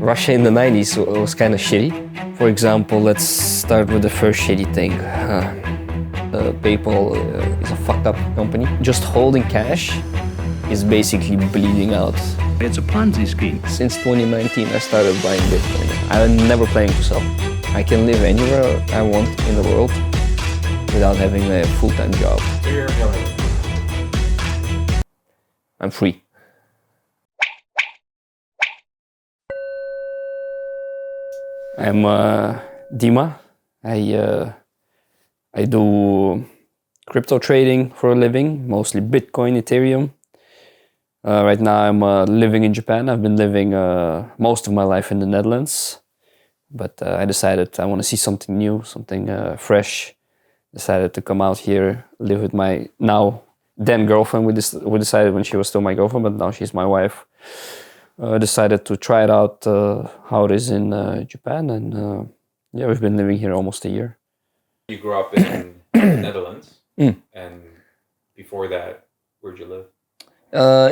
Russia in the 90s was kind of shitty. For example, let's start with the first shitty thing. PayPal is a fucked up company. Just holding cash is basically bleeding out. It's a Ponzi scheme. Since 2019, I started buying Bitcoin. I'm never planning to sell. I can live anywhere I want in the world without having a full-time job. So you're a millionaire. I'm free. I'm Dima. I do crypto trading for a living, mostly Bitcoin, Ethereum. Right now I'm living in Japan. I've been living most of my life in the Netherlands, but I decided I want to see something new, something fresh. Decided to come out here, live with my now then girlfriend. We decided when she was still my girlfriend, but now she's my wife. Decided to try it out how it is in Japan, and yeah, we've been living here almost a year. You grew up in the Netherlands, and before that, where'd you live?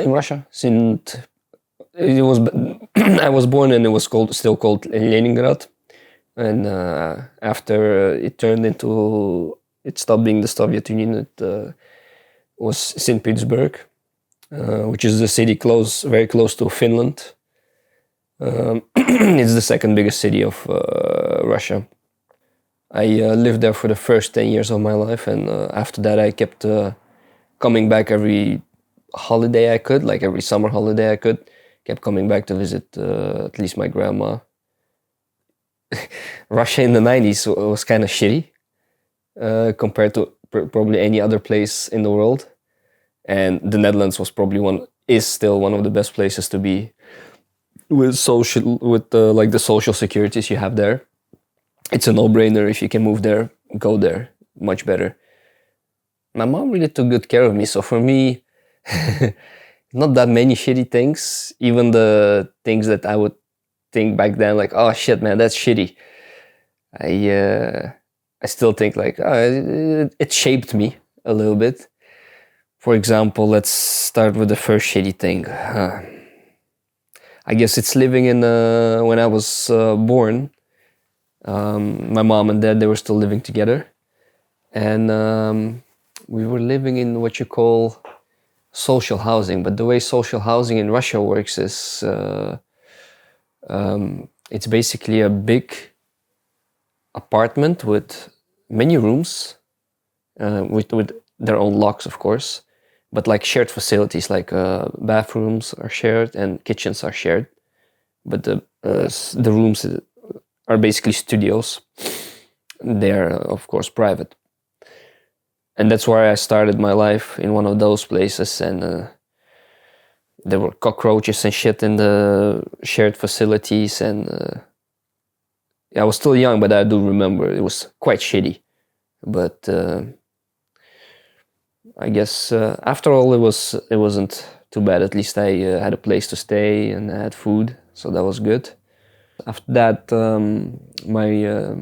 In Russia. Since it was, I was born and it was still called Leningrad, and after it stopped being the Soviet Union. It was St. Petersburg, which is a city very close to Finland. It's the second biggest city of Russia. I lived there for the first 10 years of my life, and after that I kept coming back every holiday I could, like every summer holiday I could. Kept coming back to visit at least my grandma. Russia in the 90s was kind of shitty compared to probably any other place in the world. And the Netherlands was is still one of the best places to be with like the social securities you have there. It's a no-brainer. If you can move there, go there. Much better. My mom really took good care of me, so for me, not that many shitty things. Even the things that I would think back then, like, oh shit, man, that's shitty. I still think like, oh, it shaped me a little bit. For example, let's start with the first shitty thing. I guess it's living in when I was born. My mom and dad, they were still living together, and we were living in what you call social housing. But the way social housing in Russia works is it's basically a big apartment with many rooms, with their own locks, of course, but like shared facilities, like bathrooms are shared and kitchens are shared. But the rooms are basically studios. They're, of course, private. And that's where I started my life, in one of those places. And there were cockroaches and shit in the shared facilities. And I was still young, but I do remember it was quite shitty. But I guess after all, it wasn't too bad. At least I had a place to stay and I had food, so that was good. After that, my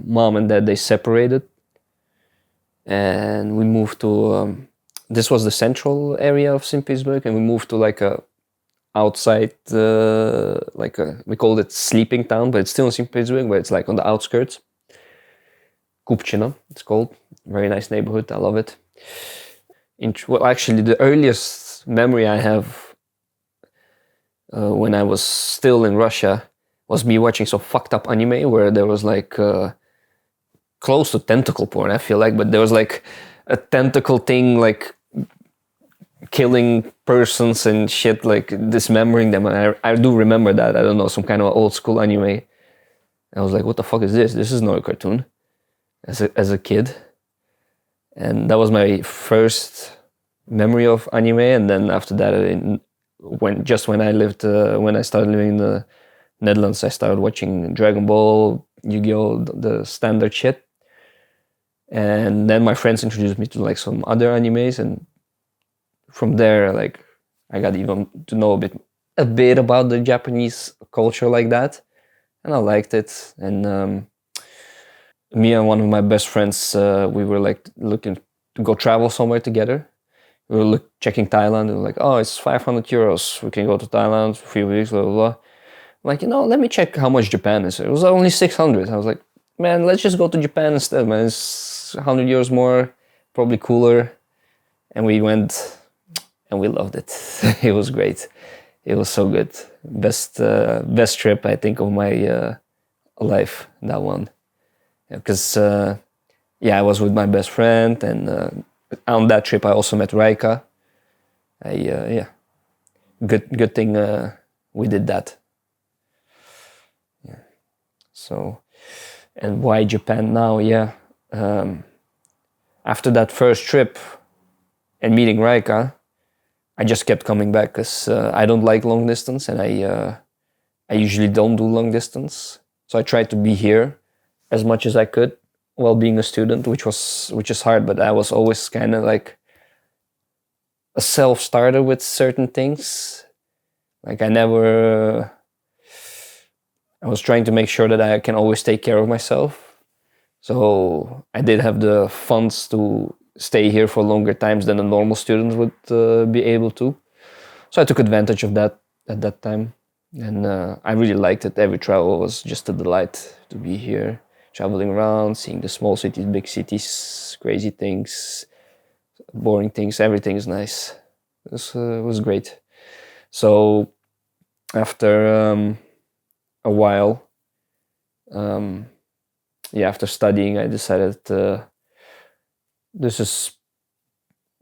mom and dad, they separated, and we moved to this was the central area of St. Petersburg, and we moved to like a outside, we called it sleeping town, but it's still in St. Petersburg, but it's like on the outskirts. Kupchina, it's called. Very nice neighborhood. I love it. Well, actually, the earliest memory I have when I was still in Russia was me watching some fucked up anime where there was like close to tentacle porn, I feel like, but there was like a tentacle thing like killing persons and shit, like dismembering them. And I do remember that. I don't know, some kind of old school anime. I was like, what the fuck is this? This is not a cartoon. As a kid. And that was my first memory of anime. And then after that, when I started living in the Netherlands, I started watching Dragon Ball, Yu-Gi-Oh, the standard shit. And then my friends introduced me to like some other animes, and from there, like, I got even to know a bit about the Japanese culture like that, and I liked it. And me and one of my best friends, we were like looking to go travel somewhere together. We were checking Thailand, and we were like, oh, it's 500 euros. We can go to Thailand for a few weeks, blah, blah, blah. Like, let me check how much Japan is. It was only 600. I was like, man, let's just go to Japan instead, man. It's 100 euros more, probably cooler. And we went and we loved it. It was great. It was so good. Best trip, I think, of my life, that one. Because, I was with my best friend, and on that trip I also met Raika. Good thing we did that. Yeah. So, and why Japan now? Yeah. After that first trip and meeting Raika, I just kept coming back because I don't like long distance, and I usually don't do long distance. So I tried to be here as much as I could while being a student, which is hard. But I was always kind of like a self-starter with certain things. Like I was trying to make sure that I can always take care of myself. So I did have the funds to stay here for longer times than a normal student would be able to. So I took advantage of that at that time. And I really liked it. Every travel was just a delight to be here, traveling around, seeing the small cities, big cities, crazy things, boring things. Everything is nice. It was great. So after a while, after studying, I decided this is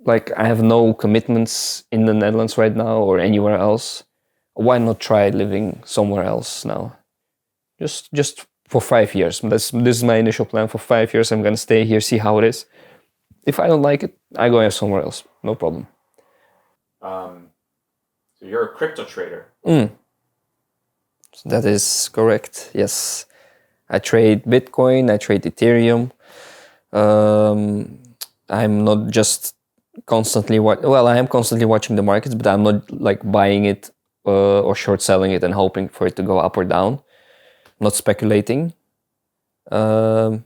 like I have no commitments in the Netherlands right now or anywhere else. Why not try living somewhere else now? Just for 5 years. This is my initial plan. For 5 years, I'm gonna stay here, see how it is. If I don't like it, I go have somewhere else. No problem. So you're a crypto trader. That is correct. Yes, I trade Bitcoin. I trade Ethereum. I'm not just constantly I am constantly watching the markets, but I'm not like buying it or short selling it and hoping for it to go up or down. Not speculating. I'm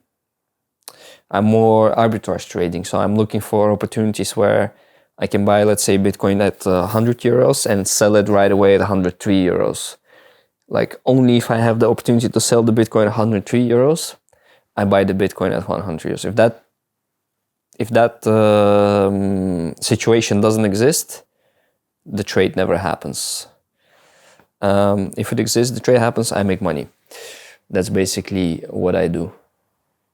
more arbitrage trading, so I'm looking for opportunities where I can buy, let's say, Bitcoin at 100 euros and sell it right away at 103 euros. Like only if I have the opportunity to sell the Bitcoin at 103 euros, I buy the Bitcoin at 100 euros. If that situation doesn't exist, the trade never happens. If it exists, the trade happens, I make money. That's basically what I do.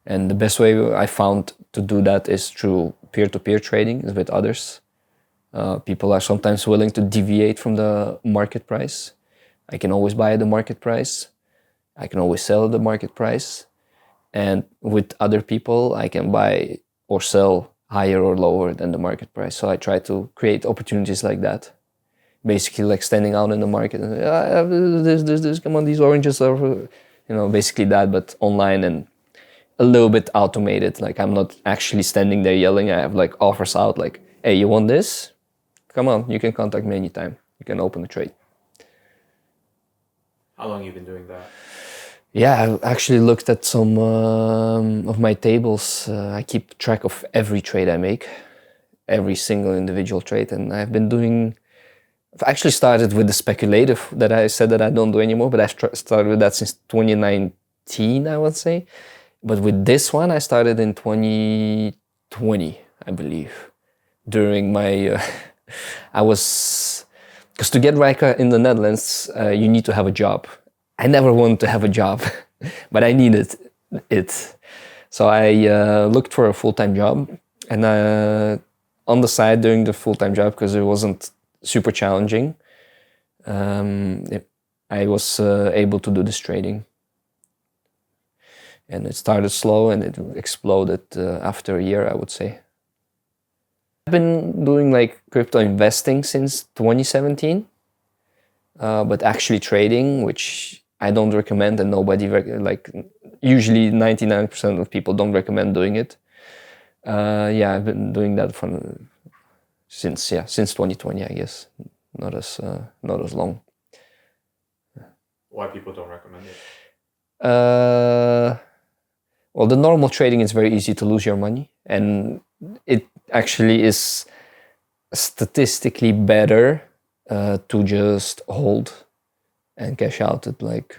And the best way I found to do that is through peer-to-peer trading with others. People are sometimes willing to deviate from the market price. I can always buy at the market price. I can always sell at the market price. And with other people, I can buy or sell higher or lower than the market price. So I try to create opportunities like that. Basically like standing out in the market and I have this, come on, these oranges are, basically that, but online and a little bit automated. Like I'm not actually standing there yelling. I have like offers out like, hey, you want this? Come on, you can contact me anytime. You can open the trade. How long have you been doing that? Yeah, I actually looked at some of my tables. I keep track of every trade I make, every single individual trade. And I've actually started with the speculative that I said that I don't do anymore, but I've started with that since 2019, I would say. But with this one, I started in 2020, I believe. During my, because to get Rijka in the Netherlands, you need to have a job. I never wanted to have a job, but I needed it. So I looked for a full-time job, and on the side during the full-time job, because it wasn't super challenging, I was able to do this trading. And it started slow and it exploded after a year, I would say. I've been doing like crypto investing since 2017, but actually trading, which I don't recommend, and nobody usually 99% of people don't recommend doing it. I've been doing that since 2020, I guess. Not as long. Why people don't recommend it? Well, the normal trading is very easy to lose your money, and it actually is statistically better to just hold and cash out at like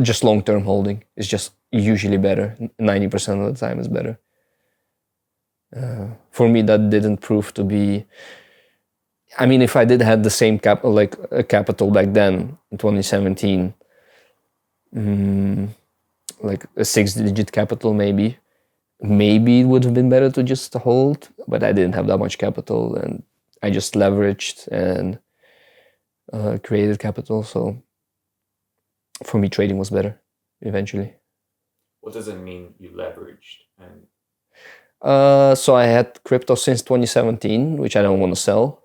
just long-term holding is just usually better. 90% of the time is better. For me, that didn't prove to be. I mean, if I did had the same capital back then in 2017, like a 6-digit capital, maybe it would have been better to just hold. But I didn't have that much capital, and I just leveraged and created capital. So for me, trading was better eventually. What does it mean you leveraged? And so I had crypto since 2017, which I don't want to sell.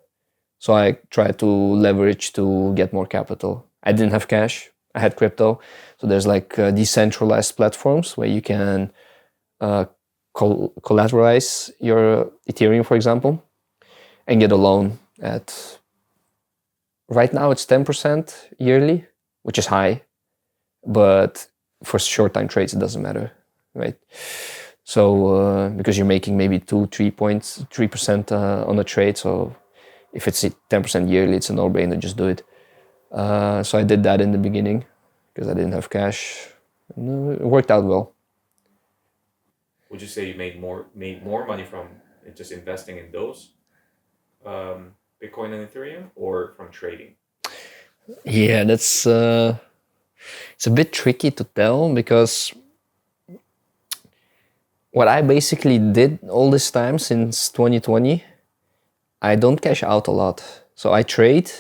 So I tried to leverage to get more capital. I didn't have cash. I had crypto. So there's like decentralized platforms where you can collateralize your Ethereum, for example, and get a loan at, right now it's 10% yearly, which is high, but for short time trades, it doesn't matter, right? So because you're making maybe 3% on a trade. So if it's 10% yearly, it's a no-brainer, just do it. So I did that in the beginning because I didn't have cash. And, it worked out well. would you say you made more money from just investing in those Bitcoin and Ethereum, or from trading? Yeah, that's it's a bit tricky to tell, because what I basically did all this time since 2020, I don't cash out a lot. So I trade,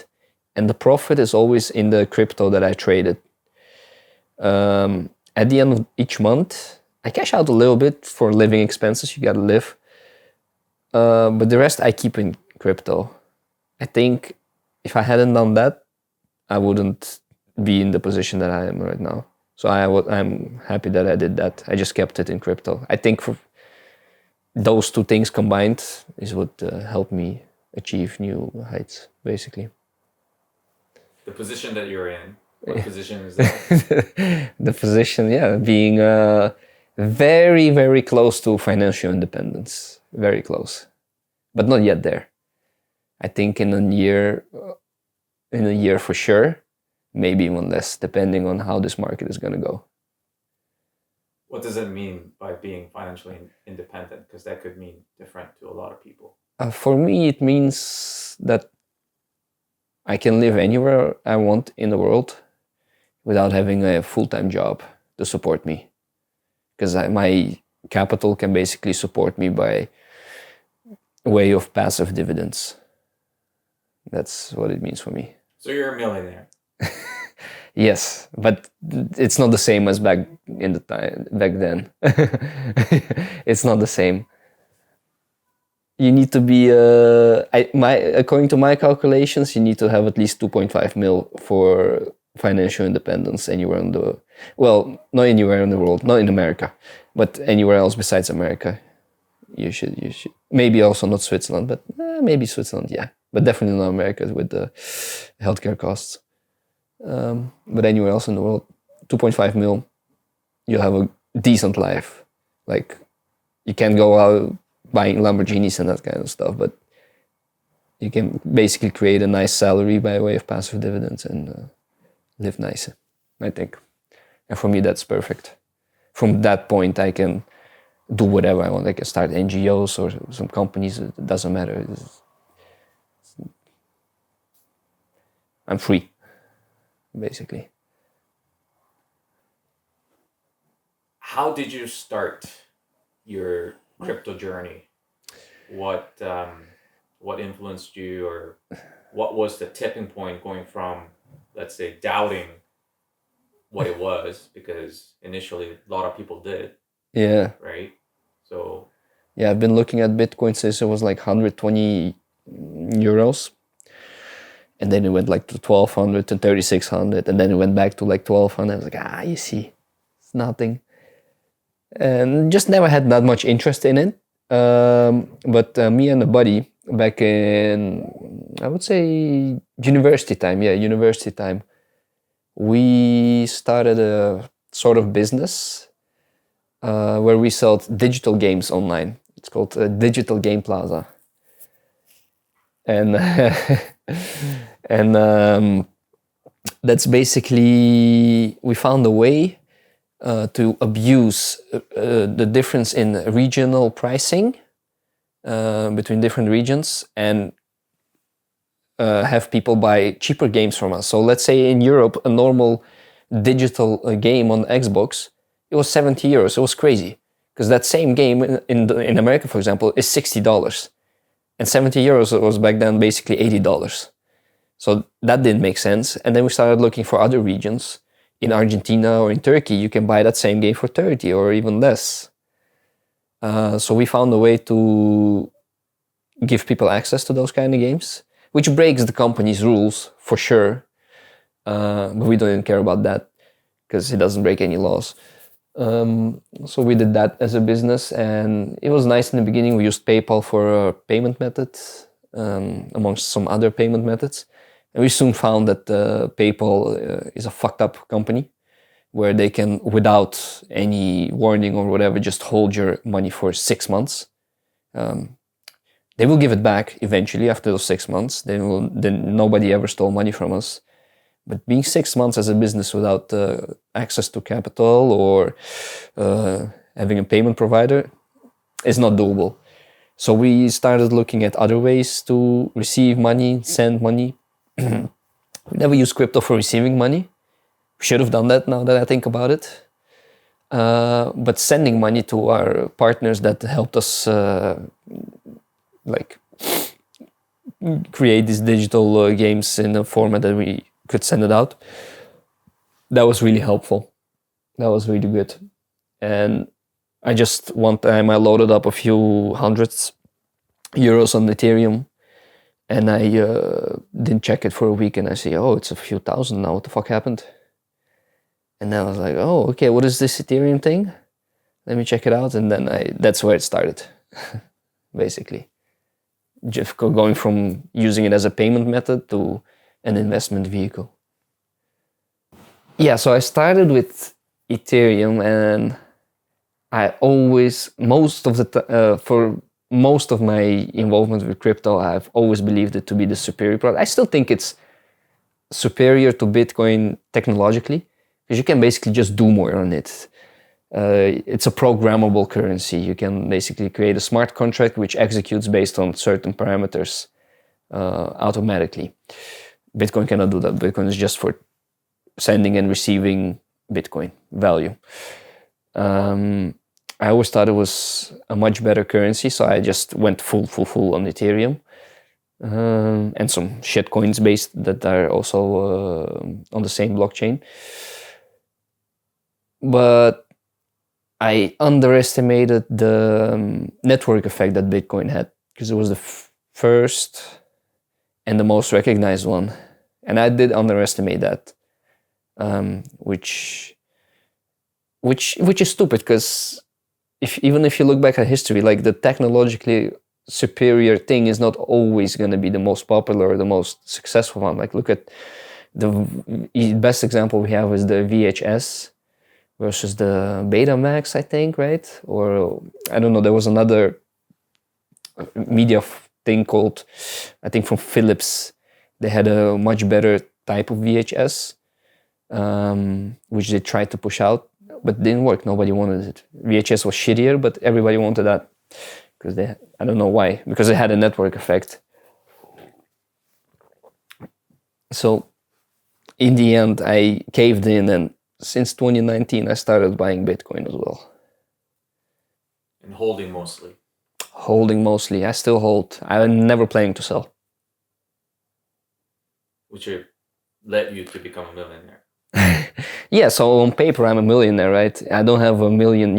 and the profit is always in the crypto that I traded. At the end of each month, I cash out a little bit for living expenses. You gotta live. But the rest I keep in crypto. I think if I hadn't done that, I wouldn't be in the position that I am right now. So I'm happy that I did that. I just kept it in crypto. I think for those two things combined is what helped me achieve new heights, basically. The position that you're in, what position is that? The position, being very, very close to financial independence. Very close, but not yet there. I think in a year for sure, maybe even less, depending on how this market is going to go. What does it mean by being financially independent? Because that could mean different to a lot of people. For me, it means that I can live anywhere I want in the world without having a full-time job to support me. Because my capital can basically support me by way of passive dividends. That's what it means for me. So you're a millionaire. Yes, but it's not the same as back then. It's not the same. You need to be according to my calculations, you need to have at least 2.5 mil for financial independence anywhere in the, well, not anywhere in the world, not in America, but anywhere else besides America. You should maybe also not Switzerland, but maybe Switzerland, yeah, but definitely not America with the healthcare costs. But anywhere else in the world, 2.5 mil, you'll have a decent life. Like, you can't go out buying Lamborghinis and that kind of stuff, but you can basically create a nice salary by way of passive dividends and live nice, I think. And for me, that's perfect. From that point, I can do whatever I want. I can start NGOs or some companies. It doesn't matter. I'm free, basically. How did you start your crypto journey? What influenced you, or what was the tipping point going from, let's say, doubting what it was, because initially a lot of people did. Yeah. Right? So yeah, I've been looking at Bitcoin since it was like 120 euros. And then it went like to 1,200 to 3,600. And then it went back to like 1,200. I was like, you see, it's nothing. And just never had that much interest in it. But me and a buddy back in, I would say, university time, we started a sort of business where we sell digital games online. It's called Digital Game Plaza. And that's basically, we found a way to abuse the difference in regional pricing between different regions and have people buy cheaper games from us. So let's say in Europe, a normal digital game on Xbox, it was 70 euros. It was crazy because that same game in America, for example, is $60. And 70 euros was back then basically $80. So that didn't make sense. And then we started looking for other regions. In Argentina or in Turkey, you can buy that same game for 30 or even less. So we found a way to give people access to those kind of games, which breaks the company's rules for sure. But we don't even care about that because it doesn't break any laws. So we did that as a business, and it was nice in the beginning. We used PayPal for a payment method, amongst some other payment methods. And we soon found that PayPal is a fucked up company where they can, without any warning or whatever, just hold your money for 6 months. They will give it back eventually after those 6 months. Then nobody ever stole money from us. But being 6 months as a business without access to capital or having a payment provider is not doable. So we started looking at other ways to receive money, send money. We never used crypto for receiving money. We should have done that now that I think about it. But sending money to our partners that helped us create these digital games in a format that we could send it out. That was really helpful. That was really good. And I just, one time I loaded up a few hundreds euros on Ethereum, and I didn't check it for a week, and I say, oh, it's a few thousand now, what the fuck happened? And then I was like, oh, okay, what is this Ethereum thing? Let me check it out. And then that's where it started, basically. Just going from using it as a payment method to an investment vehicle. Yeah, so I started with Ethereum, and I always, for most of my involvement with crypto, I've always believed it to be the superior product. I still think it's superior to Bitcoin technologically, because you can basically just do more on it. It's a programmable currency. You can basically create a smart contract which executes based on certain parameters automatically. Bitcoin cannot do that. Bitcoin is just for sending and receiving Bitcoin value. I always thought it was a much better currency, so I just went full on Ethereum. And some shit coins based that are also on the same blockchain. But I underestimated the network effect that Bitcoin had, because it was the first and the most recognized one. And I did underestimate that, which is stupid, because even if you look back at history, like the technologically superior thing is not always going to be the most popular or the most successful one. Like, look at the best example we have is the VHS versus the Betamax, I think, right? Or I don't know, there was another media thing called, I think from Philips. They had a much better type of VHS, which they tried to push out, but didn't work. Nobody wanted it. VHS was shittier, but everybody wanted that because I don't know why, because it had a network effect. So in the end, I caved in, and since 2019, I started buying Bitcoin as well. And holding mostly. Holding mostly. I still hold. I'm never planning to sell. Which led you to become a millionaire. Yeah, so on paper, I'm a millionaire, right? I don't have €1 million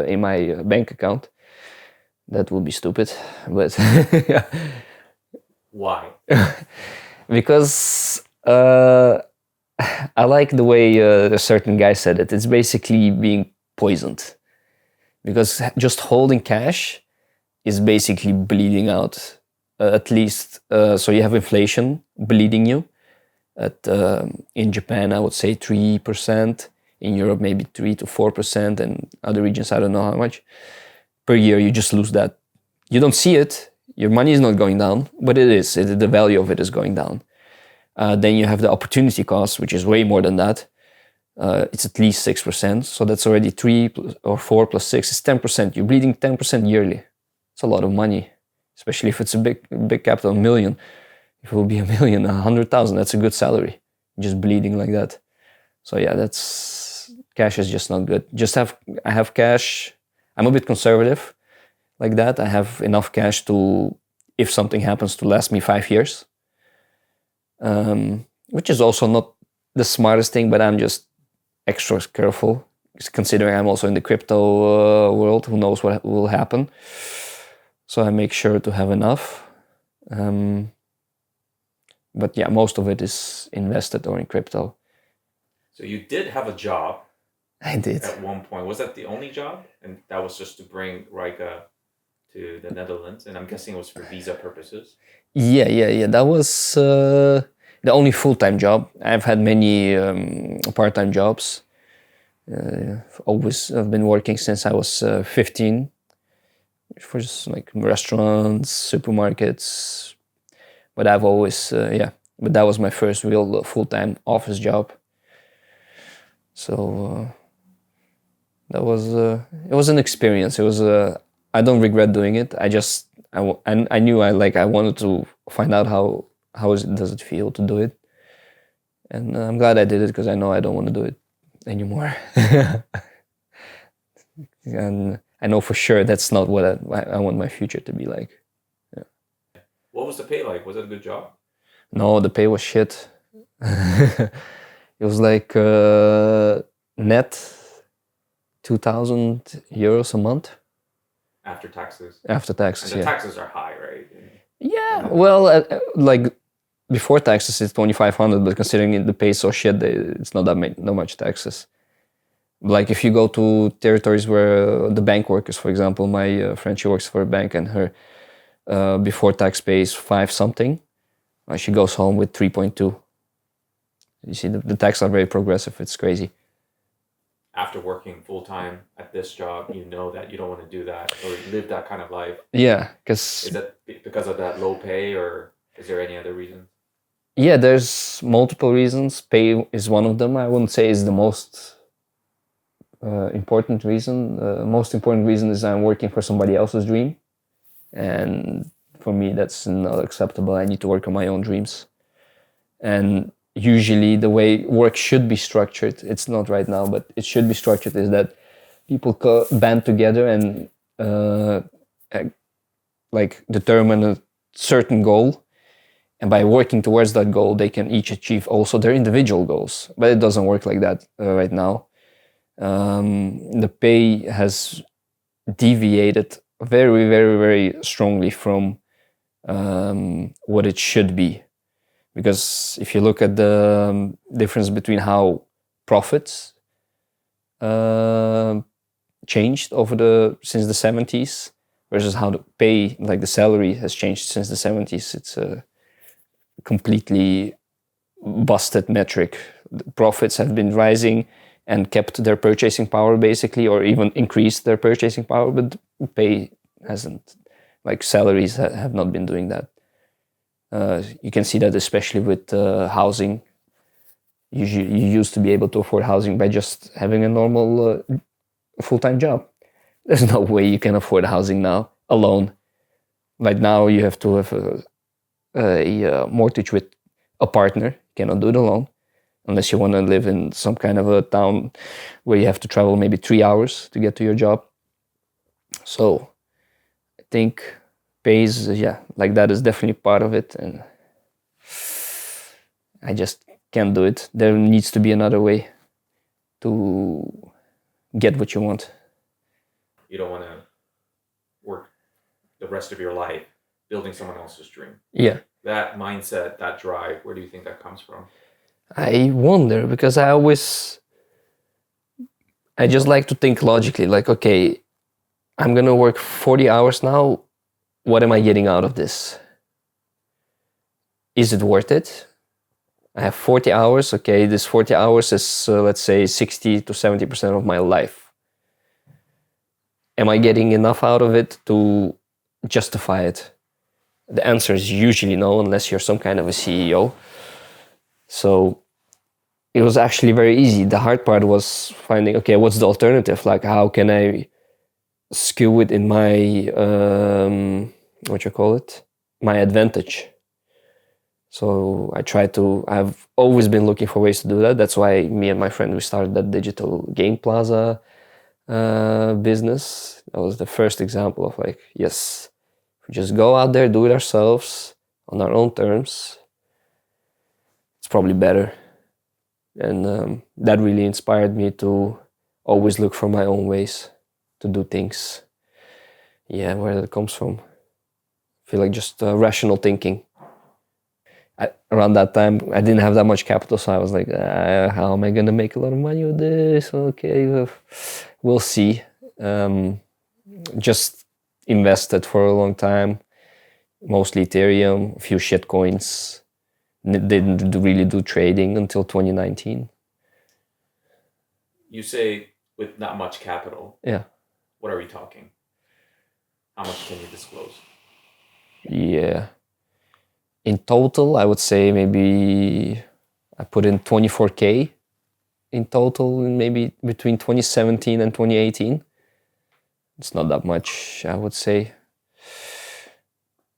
in my bank account. That would be stupid, but yeah. Why? Because I like the way a certain guy said it. It's basically being poisoned. Because just holding cash is basically bleeding out. At least, so you have inflation bleeding you. In Japan, I would say 3%. In Europe, maybe 3 to 4%. And other regions, I don't know how much. Per year, you just lose that. You don't see it. Your money is not going down, but it is. The value of it is going down. Then you have the opportunity cost, which is way more than that. It's at least 6%. So that's already 3 or 4 plus 6 is 10%. You're bleeding 10% yearly. It's a lot of money, especially if it's a big capital, 1 million. If it will be 1 million, 100,000, that's a good salary. Just bleeding like that. So yeah, cash is just not good. I have cash. I'm a bit conservative like that. I have enough cash to, if something happens, to last me 5 years. Which is also not the smartest thing, but I'm just extra careful, considering I'm also in the crypto world. Who knows what will happen? So I make sure to have enough. But yeah, most of it is invested or in crypto. So you did have a job. I did. At one point. Was that the only job? And that was just to bring Rika to the Netherlands? And I'm guessing it was for visa purposes? Yeah. That was the only full-time job. I've had many part-time jobs. I've been working since I was 15. For just like restaurants, supermarkets. But I've always, but that was my first real full-time office job. So it was an experience. It was, I don't regret doing it. I knew I wanted to find out how does it feel to do it. And I'm glad I did it, because I know I don't want to do it anymore. And I know for sure that's not what I want my future to be like. Yeah. What was the pay like? Was it a good job? No, the pay was shit. It was like net 2,000 euros a month. After taxes? After taxes, and the taxes are high, right? Yeah, well, like before taxes it's 2,500, but considering the pay is so shit, it's not much taxes. Like if you go to territories where the bank workers, for example, my friend, she works for a bank, and her before tax pay is 5 something. She goes home with 3.2. You see, the taxes are very progressive. It's crazy. After working full-time at this job, you know that you don't want to do that or live that kind of life. Yeah, because... Is that because of that low pay, or is there any other reason? Yeah, there's multiple reasons. Pay is one of them. I wouldn't say is the most important reason. Most important reason is I'm working for somebody else's dream. And for me, that's not acceptable. I need to work on my own dreams. And usually the way work should be structured, it's not right now, but it should be structured, is that people band together and like determine a certain goal. And by working towards that goal, they can each achieve also their individual goals. But it doesn't work like that right now. The pay has deviated very, very, very strongly from what it should be. Because if you look at the difference between how profits changed since the 70s versus how the pay, like the salary, has changed since the 70s, it's a completely busted metric. The profits have been rising and kept their purchasing power basically, or even increased their purchasing power, but pay hasn't. Like salaries have not been doing that. You can see that especially with housing. You used to be able to afford housing by just having a normal full-time job. There's no way you can afford housing now alone. Right now you have to have a mortgage with a partner. You cannot do it alone unless you want to live in some kind of a town where you have to travel maybe 3 hours to get to your job. So I think pays, like that is definitely part of it, and I just can't do it. There needs to be another way to get what you want. You don't want to work the rest of your life building someone else's dream. Yeah. That mindset, that drive, where do you think that comes from? I wonder, because I just like to think logically, like, okay, I'm going to work 40 hours now. What am I getting out of this? Is it worth it? I have 40 hours. Okay, this 40 hours is, let's say, 60 to 70% of my life. Am I getting enough out of it to justify it? The answer is usually no, unless you're some kind of a CEO. So it was actually very easy. The hard part was finding, okay, what's the alternative? Like, how can I skew it in my, my advantage? So I've always been looking for ways to do that. That's why me and my friend, we started that digital game plaza business. That was the first example of like, yes, we just go out there, do it ourselves on our own terms. It's probably better. And that really inspired me to always look for my own ways to do things. Yeah, where that comes from. I feel like just rational thinking. Around that time, I didn't have that much capital, so I was like, how am I going to make a lot of money with this? Okay, we'll see. Just invested for a long time, mostly Ethereum, a few shit coins. Didn't really do trading until 2019. You say with not much capital. Yeah. What are we talking? How much can you disclose? Yeah. In total, I would say maybe I put in 24K in total, maybe between 2017 and 2018. It's not that much, I would say.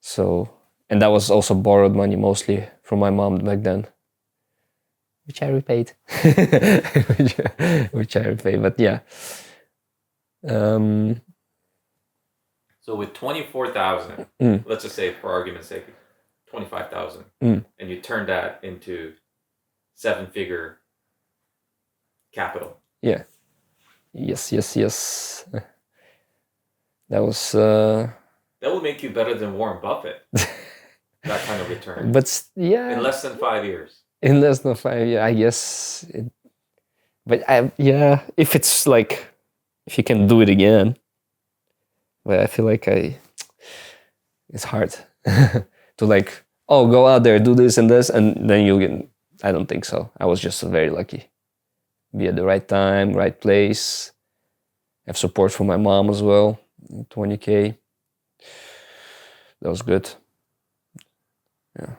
So, and that was also borrowed money mostly from my mom back then, which I repaid. which I repaid, but yeah. So with 24,000, let's just say for argument's sake, 25,000, and you turn that into 7-figure capital. Yeah. Yes. That was. That would make you better than Warren Buffett. That kind of return. But yeah. In less than 5 years. In less than 5 years, I guess. If it's like, if you can do it again. But I feel like it's hard to like, oh, go out there, do this and this, and then you'll get. I don't think so. I was just very lucky. Be at the right time, right place. Have support from my mom as well. 20K. That was good. Yeah.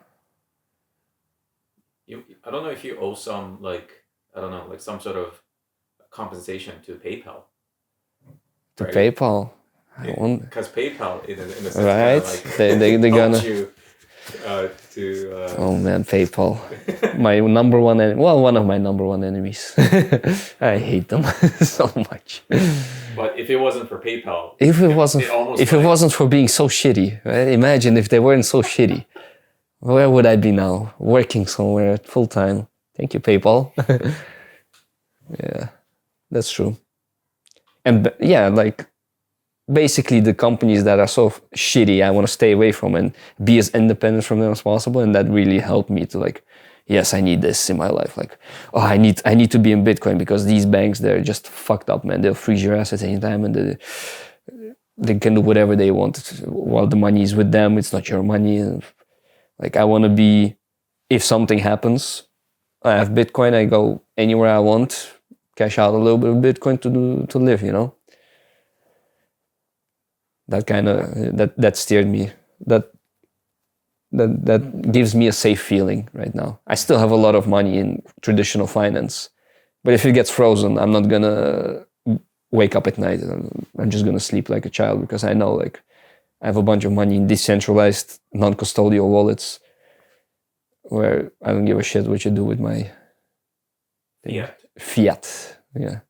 I don't know if you owe some some sort of compensation to PayPal. To PayPal. Because PayPal, in a sense, right? They're gonna. You, oh man, PayPal, my number one one of my number one enemies. I hate them so much. But if it wasn't for PayPal, if it wasn't for being so shitty, right? Imagine if they weren't so shitty. Where would I be now? Working somewhere full time. Thank you, PayPal. Yeah, that's true. And yeah, like. Basically, the companies that are so shitty, I want to stay away from and be as independent from them as possible. And that really helped me to like, yes, I need this in my life. Like, oh, I need to be in Bitcoin because these banks, they're just fucked up, man. They'll freeze your assets anytime and they can do whatever they want while the money is with them. It's not your money. Like, I want to be, if something happens, I have Bitcoin, I go anywhere I want, cash out a little bit of Bitcoin to live, you know? That kind of that steered me. That gives me a safe feeling right now. I still have a lot of money in traditional finance, but if it gets frozen, I'm not gonna wake up at night. I'm just gonna sleep like a child because I know like I have a bunch of money in decentralized, non-custodial wallets where I don't give a shit what you do with my fiat. Yeah.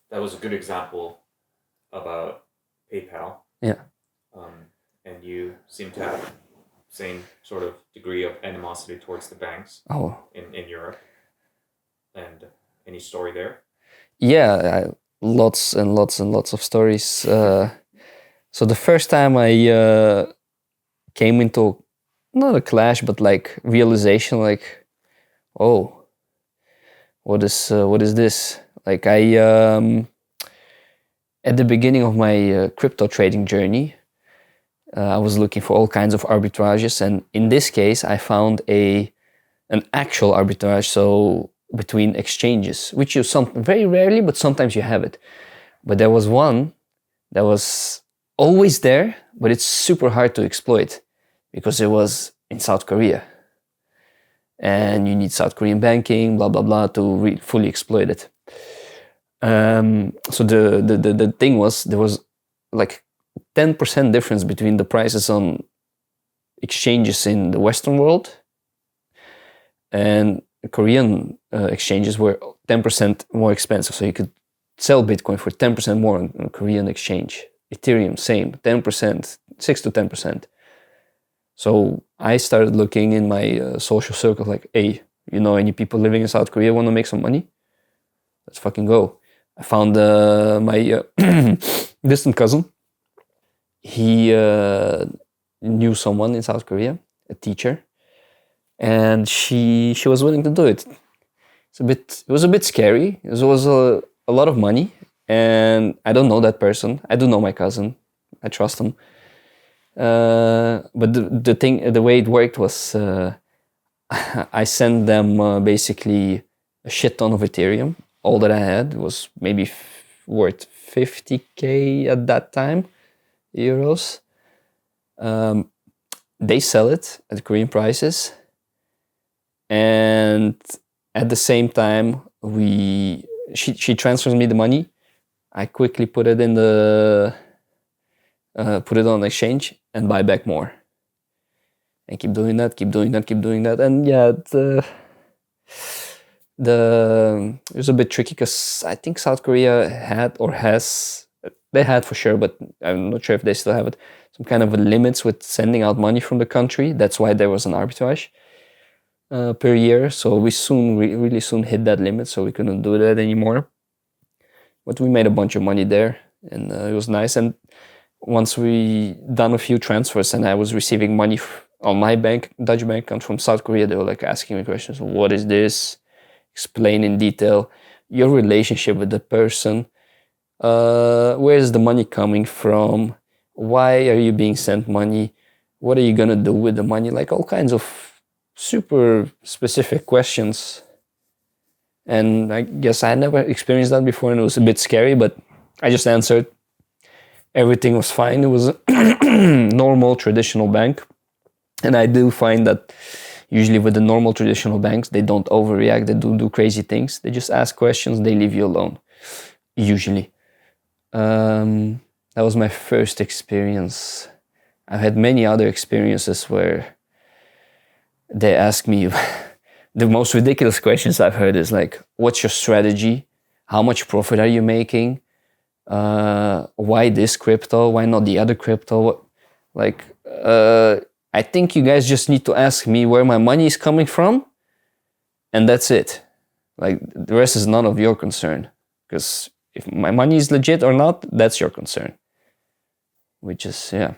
That was a good example about PayPal. Yeah. And you seem to have same sort of degree of animosity towards the banks in Europe. And any story there? Yeah, lots and lots and lots of stories. So the first time I came into not a clash, but like realization, like, oh, what is this? Like at the beginning of my crypto trading journey, I was looking for all kinds of arbitrages, and in this case, I found an actual arbitrage. So between exchanges, which you very rarely, but sometimes you have it. But there was one that was always there, but it's super hard to exploit because it was in South Korea. and you need South Korean banking, blah blah blah, to fully exploit it. So the thing was, there was like 10% difference between the prices on exchanges in the Western world and Korean exchanges were 10% more expensive. So you could sell Bitcoin for 10% more on Korean exchange. Ethereum, same, 10%, 6 to 10%. So I started looking in my social circle, like, hey, you know any people living in South Korea want to make some money? Let's fucking go. I found my distant cousin. He knew someone in South Korea, a teacher, and she was willing to do it. It was a bit scary. It was a lot of money, and I don't know that person. I do know my cousin. I trust him. But the way it worked was, I sent them basically a shit ton of Ethereum. All that I had was maybe worth 50k at that time, euros. They sell it at Korean prices, and at the same time, she transfers me the money. I quickly put it in put it on exchange and buy back more, and keep doing that, and yeah, it was a bit tricky because I think South Korea had or has, they had for sure, but I'm not sure if they still have it, some kind of limits with sending out money from the country. That's why there was an arbitrage per year. So we really soon hit that limit, so we couldn't do that anymore. But we made a bunch of money there, and it was nice. And once we done a few transfers and I was receiving money on my Dutch bank account from South Korea, they were like asking me questions. What is this? Explain in detail your relationship with the person. Where is the money coming from? Why are you being sent money? What are you gonna do with the money? Like all kinds of super specific questions. And I guess I never experienced that before, and it was a bit scary, but I just answered. Everything was fine. It was a normal traditional bank. And I do find that usually with the normal traditional banks, they don't overreact. They don't do crazy things. They just ask questions. They leave you alone, usually. That was my first experience. I've had many other experiences where they ask me, the most ridiculous questions I've heard is like, what's your strategy? How much profit are you making? Why this crypto? Why not the other crypto? Like, I think you guys just need to ask me where my money is coming from, and that's it. Like, the rest is none of your concern. Because if my money is legit or not, that's your concern. Which is, yeah.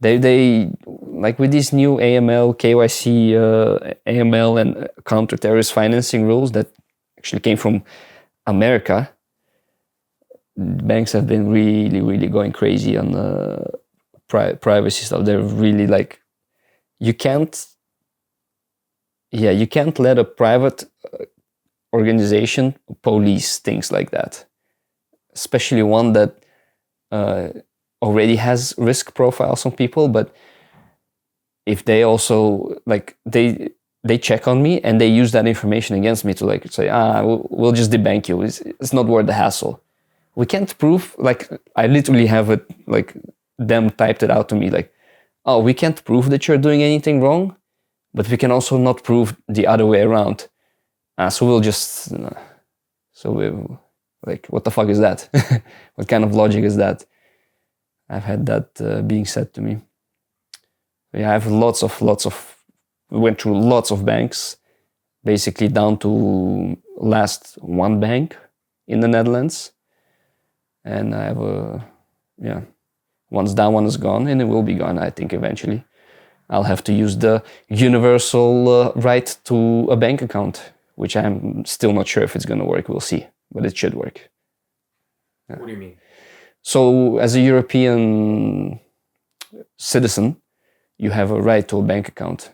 They like with these new AML, KYC, AML and counter-terrorist financing rules that actually came from America, banks have been really going crazy on privacy stuff. They're really like, you can't let a private organization police things like that, especially one that already has risk profiles on people. But if they also like they check on me and they use that information against me to like say, we'll just debank you, it's not worth the hassle. We can't prove, like, I literally have it, like, them typed it out to me, like, oh, we can't prove that you're doing anything wrong, but we can also not prove the other way around. So we'll just, like, what the fuck is that? What kind of logic is that? I've had that being said to me. Yeah, I have we went through lots of banks, basically down to last one bank in the Netherlands. And I have once that one is gone, and it will be gone, I think eventually, I'll have to use the universal right to a bank account, which I'm still not sure if it's going to work. We'll see, but it should work. Yeah. What do you mean? So as a European citizen, you have a right to a bank account.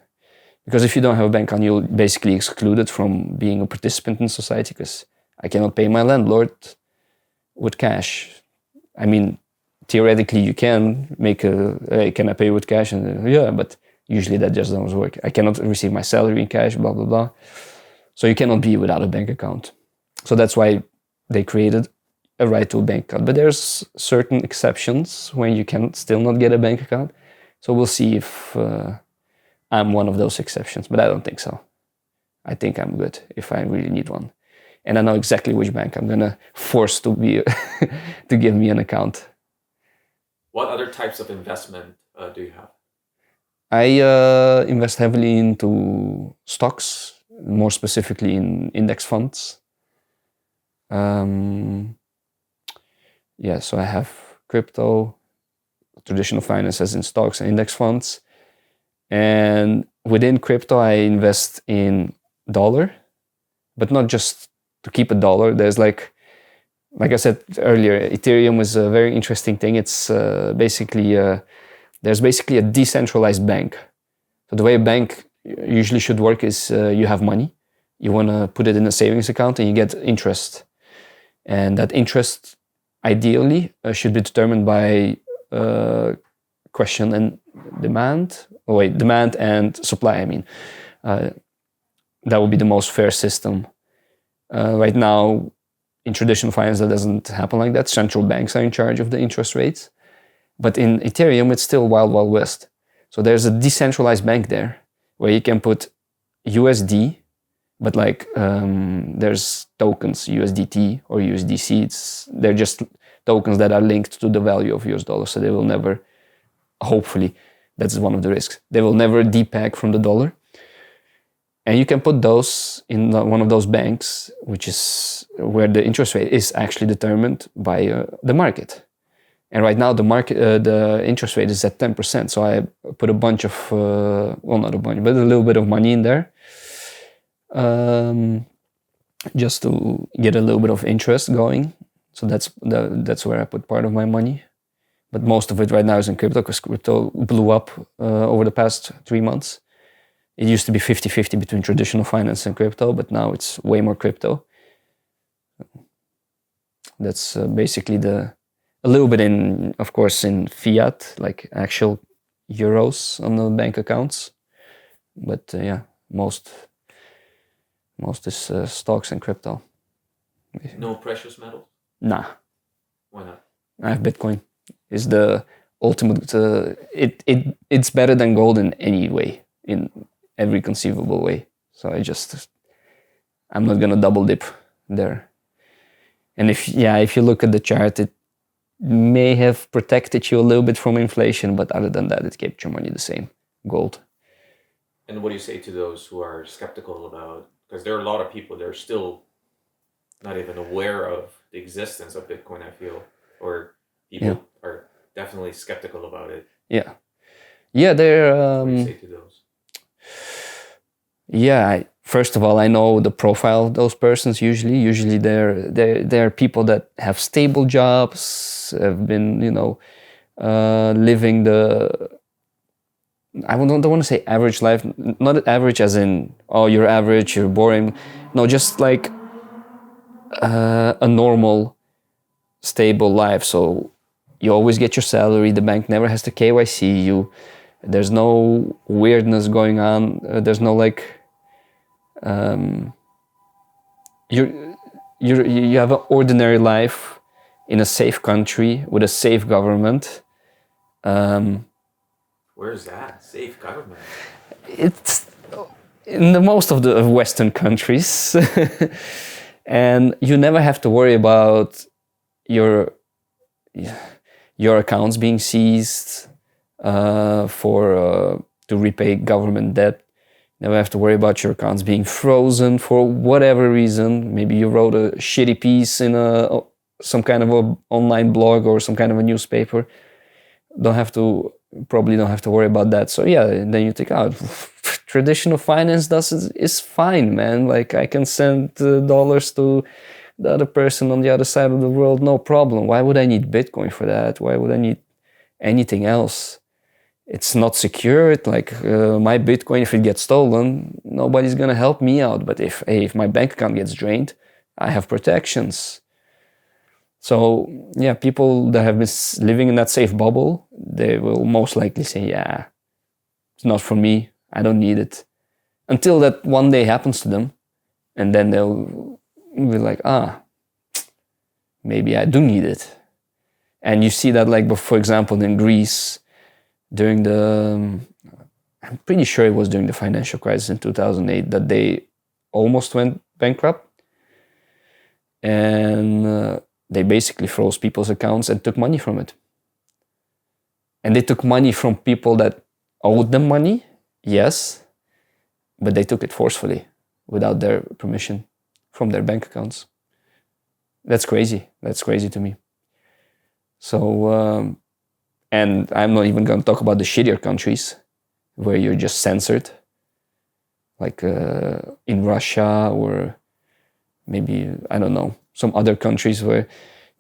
Because if you don't have a bank account, you're basically excluded from being a participant in society, because I cannot pay my landlord with cash. I mean, theoretically, you can make can I pay with cash? And yeah, but Usually that just doesn't work. I cannot receive my salary in cash, blah, blah, blah. So you cannot be without a bank account. So that's why they created a right to a bank account. But there's certain exceptions when you can still not get a bank account. So we'll see if I'm one of those exceptions, but I don't think so. I think I'm good if I really need one. And I know exactly which bank I'm gonna force to be to give me an account. What other types of investment do you have? I invest heavily into stocks, more specifically in index funds. So I have crypto, traditional finance as in stocks and index funds. And within crypto, I invest in dollar, but not just to keep a dollar. There's like I said earlier, Ethereum is a very interesting thing. It's there's basically a decentralized bank. So the way a bank usually should work is you have money, you want to put it in a savings account and you get interest. And that interest ideally should be determined by question and demand. Demand and supply, I mean. That would be the most fair system. Right now, in traditional finance, that doesn't happen like that. Central banks are in charge of the interest rates. But in Ethereum, it's still wild, wild west. So there's a decentralized bank there where you can put USD, but there's tokens, USDT or USDC. They're just tokens that are linked to the value of US dollar. So they will never, hopefully, that's one of the risks. They will never depeg from the dollar. And you can put those in one of those banks, which is where the interest rate is actually determined by the market. And right now, the interest rate is at 10%. So I put a bunch of, not a bunch, but a little bit of money in there, just to get a little bit of interest going. So that's where I put part of my money. But most of it right now is in crypto, because crypto blew up over the past 3 months. It used to be 50-50 between traditional finance and crypto, but now it's way more crypto. That's basically a little bit of course, in fiat, like actual euros on the bank accounts. But most is stocks and crypto. No precious metals? Nah. Why not? I have Bitcoin. It's the ultimate. It's better than gold in any way, in every conceivable way. So I'm not gonna double dip there. And if you look at the chart, it may have protected you a little bit from inflation, but other than that, it kept your money the same, gold. And what do you say to those who are skeptical about, because there are a lot of people that are still not even aware of the existence of Bitcoin, I feel, or people are definitely skeptical about it. Yeah, they're... What do you say to those? First of all, I know the profile of those persons. Usually they're people that have stable jobs, have been living the, I don't want to say average life, not average as in you're average, you're boring. No, just like a normal, stable life. So you always get your salary. The bank never has to KYC you. There's no weirdness going on. There's no you have an ordinary life in a safe country with a safe government. Where's that safe government? It's in most of the Western countries, and you never have to worry about your accounts being seized to repay government debt. Never have to worry about your accounts being frozen for whatever reason. Maybe you wrote a shitty piece in some kind of a online blog or some kind of a newspaper. Probably don't have to worry about that. So then you think, traditional finance is fine, man. Like I can send dollars to the other person on the other side of the world, no problem. Why would I need Bitcoin for that? Why would I need anything else? It's not secure. My Bitcoin, if it gets stolen, nobody's gonna help me out. But if my bank account gets drained, I have protections. So people that have been living in that safe bubble, they will most likely say, It's not for me. I don't need it. Until that one day happens to them. And then they'll be like, maybe I do need it. And you see that, like, for example, in Greece, during I'm pretty sure it was during the financial crisis in 2008, that they almost went bankrupt. And they basically froze people's accounts and took money from it. And they took money from people that owed them money, yes, but they took it forcefully, without their permission, from their bank accounts. That's crazy. That's crazy to me. So, and I'm not even going to talk about the shittier countries where you're just censored, like in Russia, or maybe, I don't know, some other countries where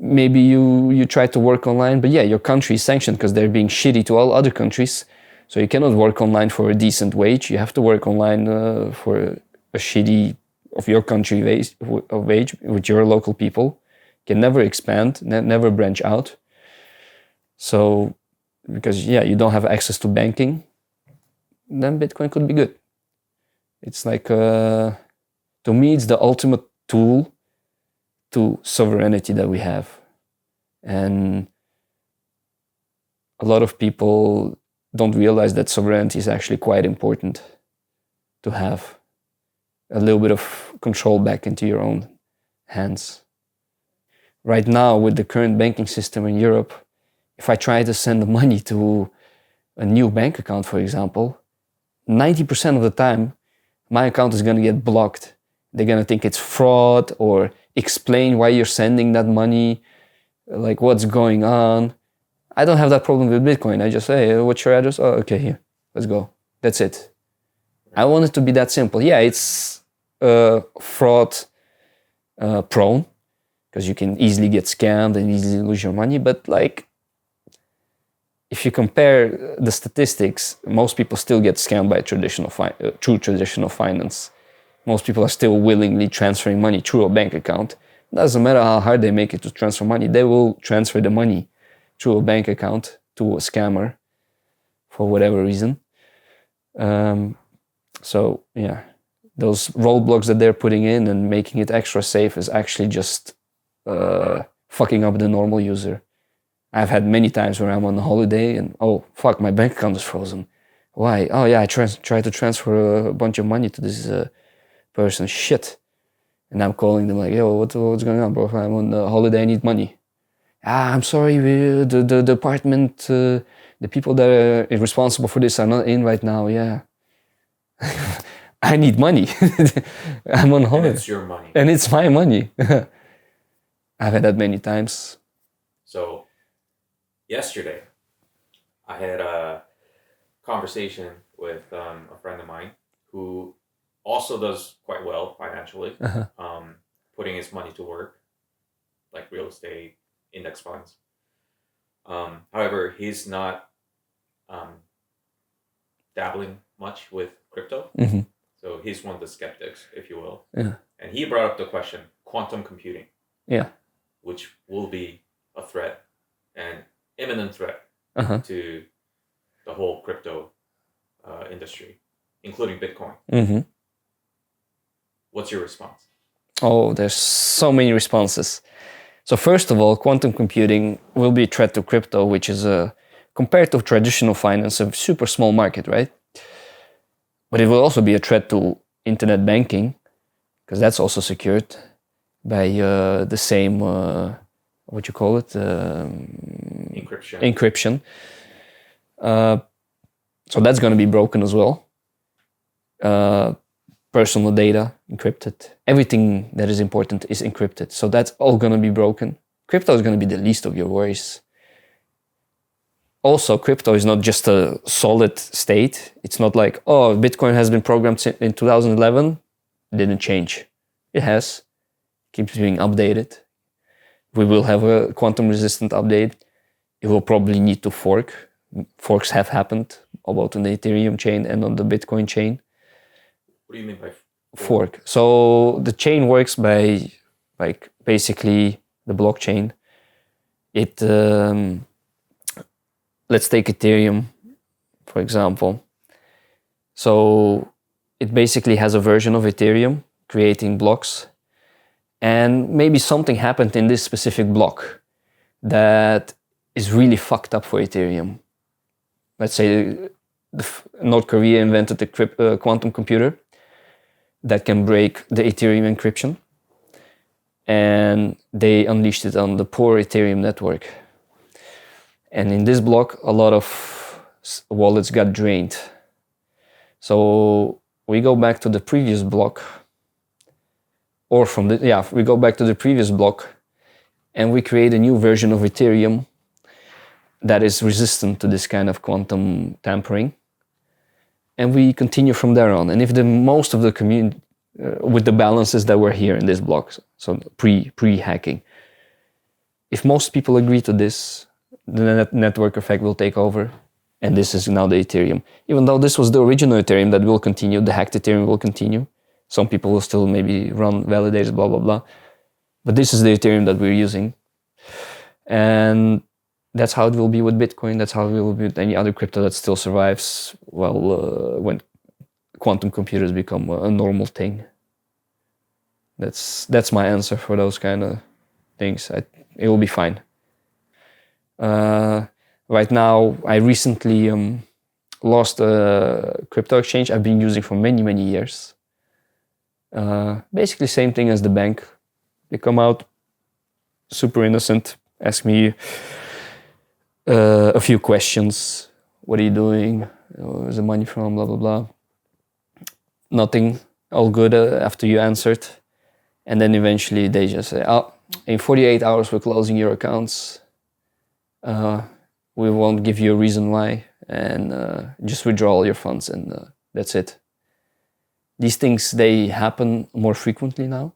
maybe you try to work online, but yeah, your country is sanctioned because they're being shitty to all other countries. So you cannot work online for a decent wage. You have to work online for a shitty of your country wage with your local people. You can never expand, never branch out. So, because yeah, you don't have access to banking, then Bitcoin could be good. It's like, to me, it's the ultimate tool to sovereignty that we have. And a lot of people don't realize that sovereignty is actually quite important to have. A little bit of control back into your own hands. Right now, with the current banking system in Europe, if I try to send money to a new bank account, for example, 90% of the time, my account is going to get blocked. They're going to think it's fraud, or explain why you're sending that money, like what's going on. I don't have that problem with Bitcoin. I just say, hey, what's your address? Oh, okay, here, let's go. That's it. I want it to be that simple. Yeah, it's fraud prone, because you can easily get scammed and easily lose your money. But like, if you compare the statistics, most people still get scammed by through traditional finance. Most people are still willingly transferring money through a bank account. Doesn't matter how hard they make it to transfer money, they will transfer the money through a bank account to a scammer for whatever reason. So yeah, those roadblocks that they're putting in and making it extra safe is actually just fucking up the normal user. I've had many times where I'm on a holiday and, oh fuck, my bank account is frozen. Why? Oh yeah, I tried to transfer a bunch of money to this person. Shit. And I'm calling them like, yo, what's going on, bro? I'm on a holiday, I need money. I'm sorry, the department, the people that are responsible for this are not in right now, yeah. I need money. I'm on holiday. And it's your money. And it's my money. I've had that many times. So, yesterday, I had a conversation with a friend of mine who also does quite well financially, putting his money to work, like real estate, index funds. However, he's not dabbling much with crypto. Mm-hmm. So he's one of the skeptics, if you will. Yeah. And he brought up the question, quantum computing. Yeah. Which will be a threat, an imminent threat to the whole crypto industry, including Bitcoin. Mm-hmm. What's your response? Oh, there's so many responses. So first of all, quantum computing will be a threat to crypto, which is compared to traditional finance, a super small market, right? But it will also be a threat to internet banking, because that's also secured by the same, what you call it? Encryption. So that's going to be broken as well. Personal data encrypted. Everything that is important is encrypted. So that's all going to be broken. Crypto is going to be the least of your worries. Also, crypto is not just a solid state. It's not like, oh, Bitcoin has been programmed in 2011. It didn't change. It has. Keeps being updated. We will have a quantum resistant update. It will probably need to fork. Forks have happened, both on the Ethereum chain and on the Bitcoin chain. What do you mean by fork? So the chain works by, like, basically the blockchain. It let's take Ethereum, for example. So it basically has a version of Ethereum creating blocks, and maybe something happened in this specific block that is really fucked up for Ethereum. Let's say North Korea invented a quantum computer that can break the Ethereum encryption, and they unleashed it on the poor Ethereum network. And in this block, a lot of wallets got drained. So we go back to the previous block, we go back to the previous block, and we create a new version of Ethereum that is resistant to this kind of quantum tampering. And we continue from there on. And if most of the community, with the balances that were here in this block, so pre-hacking, if most people agree to this, the network effect will take over. And this is now the Ethereum. Even though this was the original Ethereum that will continue, the hacked Ethereum will continue. Some people will still maybe run validators, blah, blah, blah. But this is the Ethereum that we're using. And that's how it will be with Bitcoin. That's how it will be with any other crypto that still survives when quantum computers become a normal thing. That's my answer for those kind of things. It will be fine. Right now, I recently lost a crypto exchange I've been using for many, many years. Basically same thing as the bank. They come out super innocent, ask me a few questions. What are you doing? Where's the money from? Blah, blah, blah. Nothing. All good after you answered. And then eventually they just say, in 48 hours we're closing your accounts. We won't give you a reason why, and just withdraw all your funds, and that's it. These things, they happen more frequently now,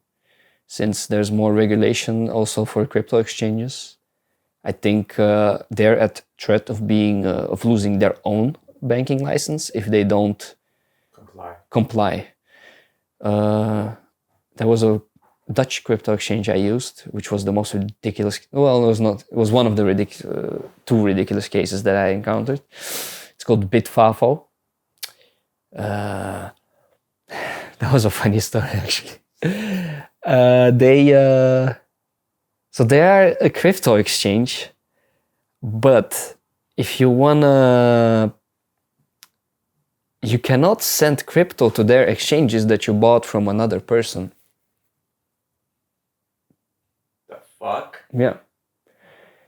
since there's more regulation also for crypto exchanges. I think they're at threat of losing their own banking license if they don't comply. There was a Dutch crypto exchange I used, which was the most ridiculous. Well, it was not. It was one of the two ridiculous cases that I encountered. It's called Bitvavo. That was a funny story, actually. They are a crypto exchange, but if you wanna, you cannot send crypto to their exchanges that you bought from another person. Fuck. Yeah.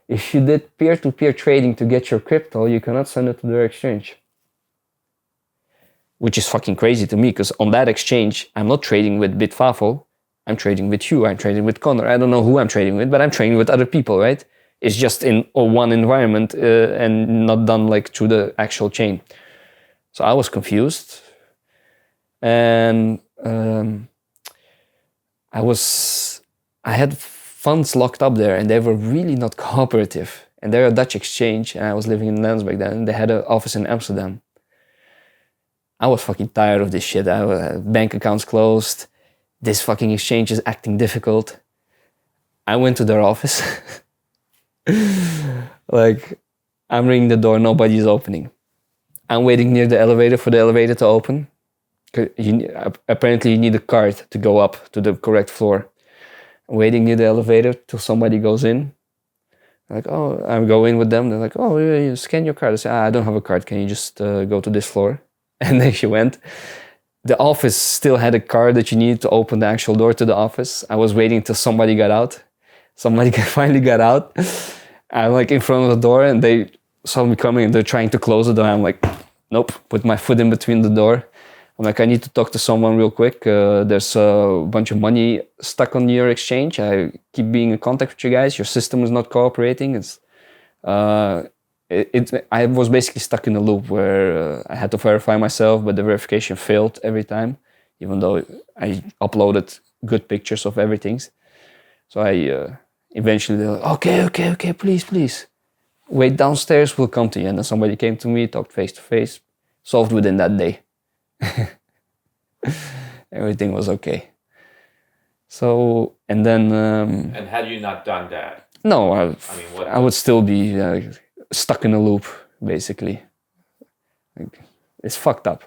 If you did peer-to-peer trading to get your crypto, you cannot send it to their exchange. Which is fucking crazy to me, because on that exchange, I'm not trading with Bitvavo. I'm trading with you. I'm trading with Connor. I don't know who I'm trading with, but I'm trading with other people, right? It's just in one environment and not done like through the actual chain. So I was confused. And I had funds locked up there, and they were really not cooperative. And they're a Dutch exchange, and I was living in the Netherlands back then, and they had an office in Amsterdam. I was fucking tired of this shit. Bank accounts closed. This fucking exchange is acting difficult. I went to their office. Like, I'm ringing the door, nobody's opening. I'm waiting near the elevator for the elevator to open. Apparently you need a card to go up to the correct floor. Waiting near the elevator till somebody goes in. Like, oh, I go in with them. They're like, oh, you scan your card. I say, I don't have a card. Can you just go to this floor? And then she went. The office still had a card that you needed to open the actual door to the office. I was waiting till somebody got out. Somebody finally got out. I'm like in front of the door, and they saw me coming, and they're trying to close the door. I'm like, nope, put my foot in between the door. I'm like, I need to talk to someone real quick. There's a bunch of money stuck on your exchange. I keep being in contact with you guys. Your system is not cooperating. I was basically stuck in a loop where I had to verify myself, but the verification failed every time, even though I uploaded good pictures of everything. So I eventually, they're like, okay, please. Wait downstairs, we'll come to you. And then somebody came to me, talked face to face, solved within that day. Everything was okay. So, and then... and had you not done that? No, I would still be stuck in a loop, basically. Like, it's fucked up.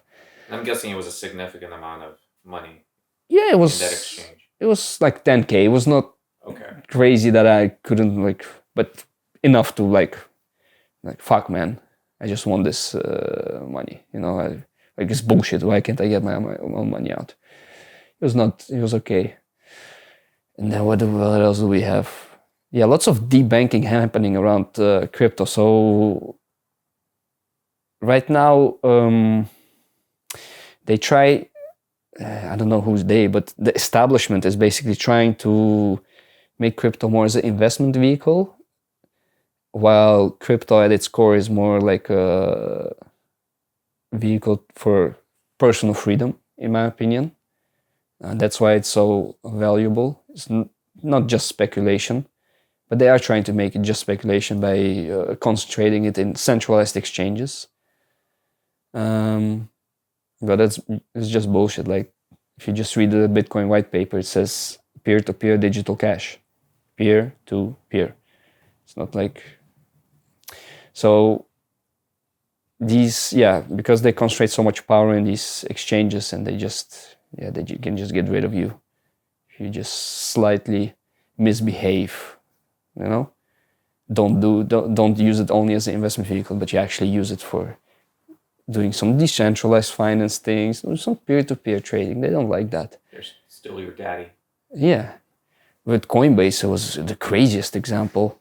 I'm guessing it was a significant amount of money Yeah, it in that was. exchange. It was like 10K. It was not Okay. crazy that I couldn't like, but enough to like fuck, man. I just want this money. You know, like it's bullshit. Why can't I get my own money out? It was not. It was okay. And then what else do we have? Yeah, lots of debanking happening around crypto. So right now, they try. I don't know who's they, but the establishment is basically trying to make crypto more as an investment vehicle, while crypto at its core is more like a vehicle for personal freedom, in my opinion. That's why it's so valuable. It's not just speculation, but they are trying to make it just speculation by concentrating it in centralized exchanges. But it's just bullshit. Like, if you just read the Bitcoin white paper, it says peer-to-peer digital cash. Peer-to-peer. It's not like... So these, because they concentrate so much power in these exchanges, and they can just get rid of you if you just slightly misbehave, you know? Don't use it only as an investment vehicle, but you actually use it for doing some decentralized finance things, some peer-to-peer trading. They don't like that. They're still your daddy. Yeah. With Coinbase, it was the craziest example.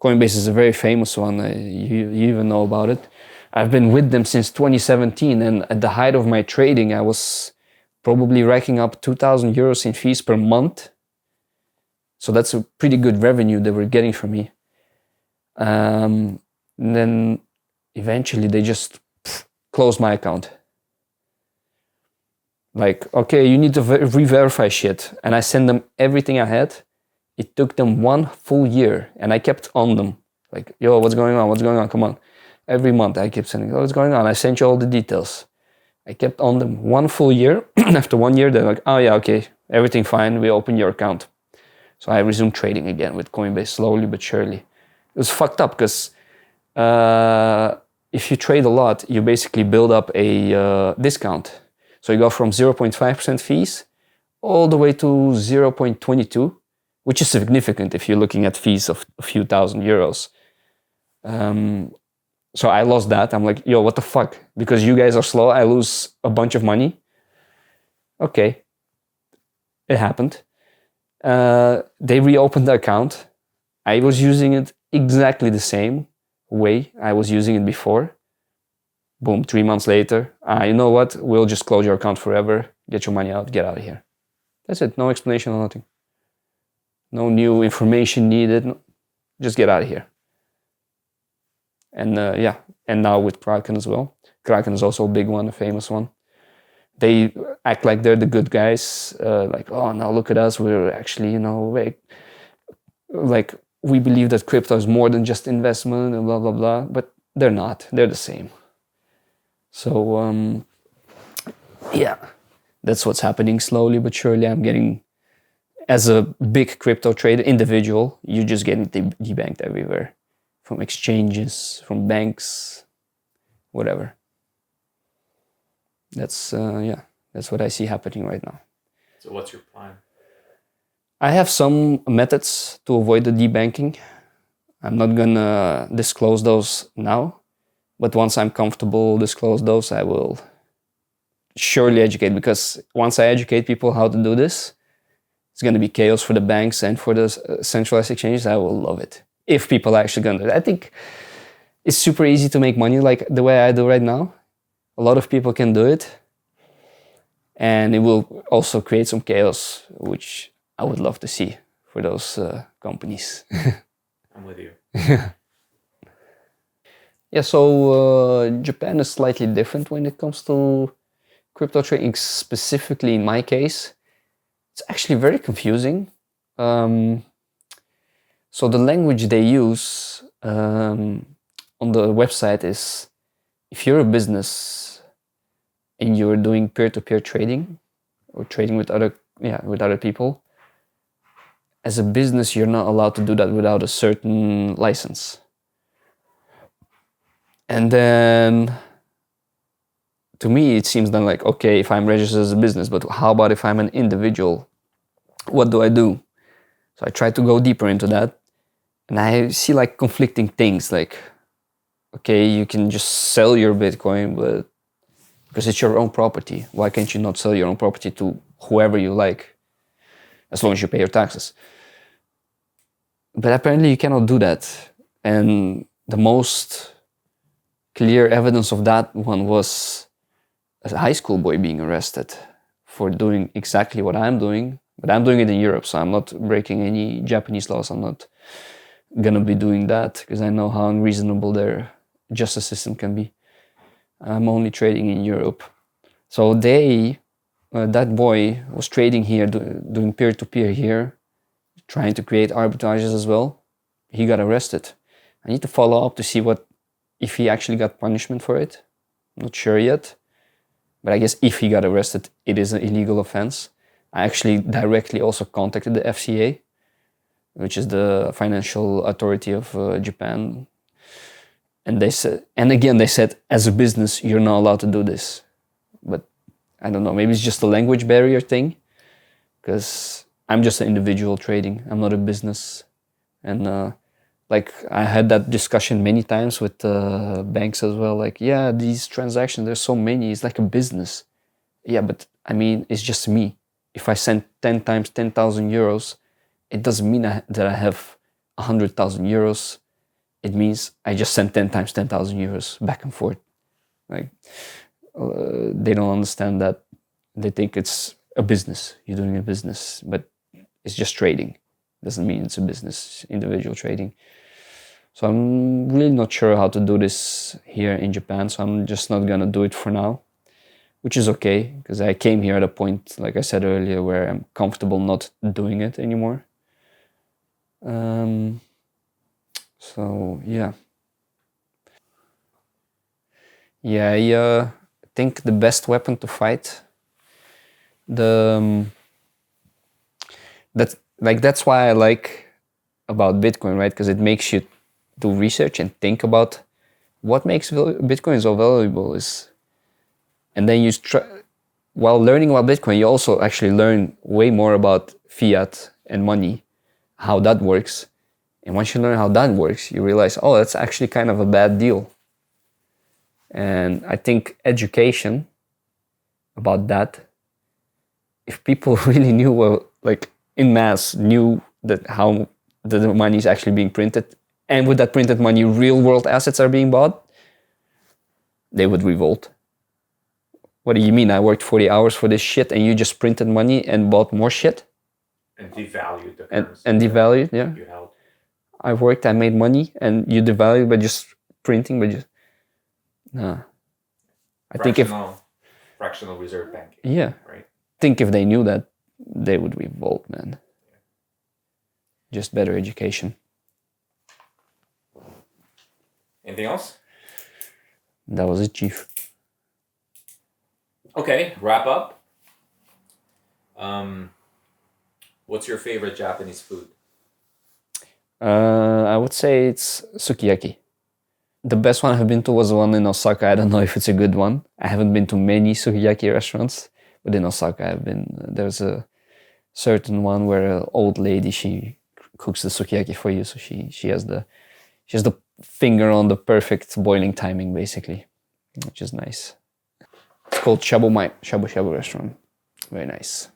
Coinbase is a very famous one. You even know about it. I've been with them since 2017, and at the height of my trading, I was probably racking up 2,000 euros in fees per month. So that's a pretty good revenue they were getting from me. And then eventually they just closed my account. Like, okay, you need to re-verify shit. And I sent them everything I had. It took them 1 full year, and I kept on them. Like, yo, what's going on? What's going on? Come on. Every month I kept sending, what's going on? I sent you all the details. I kept on them 1 full year. After 1 year, they're like, oh yeah, okay, everything fine. We open your account. So I resumed trading again with Coinbase, slowly but surely. It was fucked up because if you trade a lot, you basically build up a discount. So you go from 0.5% fees all the way to 0.22, which is significant if you're looking at fees of a few thousand euros. So I lost that. I'm like, yo, what the fuck? Because you guys are slow, I lose a bunch of money. Okay, it happened. They reopened the account. I was using it exactly the same way I was using it before. Boom, 3 months later, you know what? We'll just close your account forever. Get your money out, get out of here. That's it, no explanation or nothing. No new information needed. No, just get out of here. And and now with Kraken as well. Kraken is also a big one, a famous one. They act like they're the good guys. Like, oh, now look at us. We're actually, like, we believe that crypto is more than just investment and blah, blah, blah. But they're not. They're the same. So, that's what's happening slowly but surely. I'm getting, as a big crypto trader, individual, you're just getting debanked everywhere. From exchanges, from banks, whatever. That's what I see happening right now. So what's your plan? I have some methods to avoid the debanking. I'm not gonna disclose those now, but once I'm comfortable disclose those, I will surely educate, because once I educate people how to do this, it's gonna be chaos for the banks and for the centralized exchanges. I will love it. If people are actually gonna do it. I think it's super easy to make money like the way I do right now. A lot of people can do it. And it will also create some chaos, which I would love to see for those companies. I'm with you. Yeah, so Japan is slightly different when it comes to crypto trading, specifically in my case. It's actually very confusing. So the language they use on the website is, if you're a business and you're doing peer-to-peer trading or trading with other people, as a business, you're not allowed to do that without a certain license. And then to me, it seems then like, okay, if I'm registered as a business, but how about if I'm an individual? What do I do? So I try to go deeper into that, and I see like conflicting things. Like, okay, you can just sell your Bitcoin, but because it's your own property, why can't you not sell your own property to whoever you like, as long as you pay your taxes? But apparently you cannot do that. And the most clear evidence of that one was a high school boy being arrested for doing exactly what I'm doing. But I'm doing it in Europe, so I'm not breaking any Japanese laws. I'm not gonna be doing that because I know how unreasonable their justice system can be. I'm only trading in Europe. So that boy was trading here, doing peer-to-peer here, trying to create arbitrages as well. He got arrested. I need to follow up to see if he actually got punishment for it. Not sure yet. But I guess if he got arrested, it is an illegal offense. I actually directly also contacted the FCA, which is the financial authority of Japan. And they said, as a business, you're not allowed to do this. But I don't know, maybe it's just a language barrier thing, because I'm just an individual trading. I'm not a business. And like I had that discussion many times with banks as well. Like, yeah, these transactions, there's so many. It's like a business. Yeah, but I mean, it's just me. If I send 10 times 10,000 euros, it doesn't mean that I have 100,000 euros. It means I just sent 10 times 10,000 euros back and forth. Like, they don't understand that. They think it's a business. You're doing a business, but it's just trading. Doesn't mean it's a business, individual trading. So I'm really not sure how to do this here in Japan. So I'm just not gonna do it for now, which is okay, because I came here at a point, like I said earlier, where I'm comfortable not doing it anymore. So yeah. Yeah, I think the best weapon to fight, that's why I like about Bitcoin, right? Because it makes you do research and think about what makes Bitcoin so valuable and then while learning about Bitcoin, you also actually learn way more about fiat and money, how that works. And once you learn how that works, you realize, oh, that's actually kind of a bad deal. And I think education about that, if people really knew, well, like in mass, knew that how the money is actually being printed, and with that printed money, real world assets are being bought, they would revolt. What do you mean? I worked 40 hours for this shit and you just printed money and bought more shit? And devalued the currency. And devalued, yeah. You held. I worked, I made money, and you devalued by just printing, but just... Nah. I think Fractional reserve banking. Yeah. Right. Think if they knew that, they would revolt, man. Yeah. Just better education. Anything else? That was it, Chief. Okay, wrap up. What's your favorite Japanese food? I would say it's sukiyaki. The best one I've been to was one in Osaka. I don't know if it's a good one. I haven't been to many sukiyaki restaurants, but in Osaka I've been. There's a certain one where an old lady, she cooks the sukiyaki for you, so she has the finger on the perfect boiling timing, basically, which is nice. It's called Shabu Shabu restaurant. Very nice.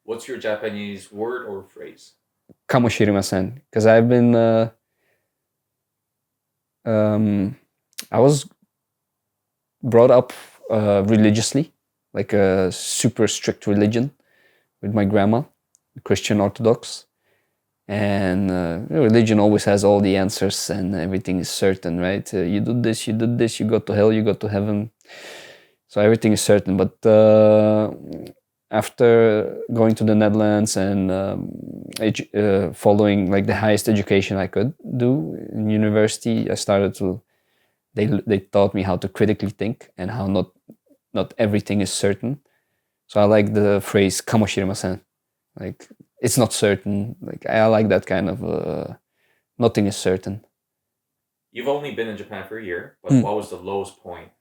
What's your Japanese word or phrase? Kamoshirimasen, because I've been I was brought up religiously, like a super strict religion with my grandma, Christian Orthodox, and religion always has all the answers and everything is certain, right? You do this, you go to hell, you go to heaven, so everything is certain. But after going to the Netherlands and following like the highest education I could do in university, I started to. They taught me how to critically think and how not everything is certain. So I like the phrase "kamoshiremasen," like it's not certain. Like I like that kind of nothing is certain. You've only been in Japan for a year, but what was the lowest point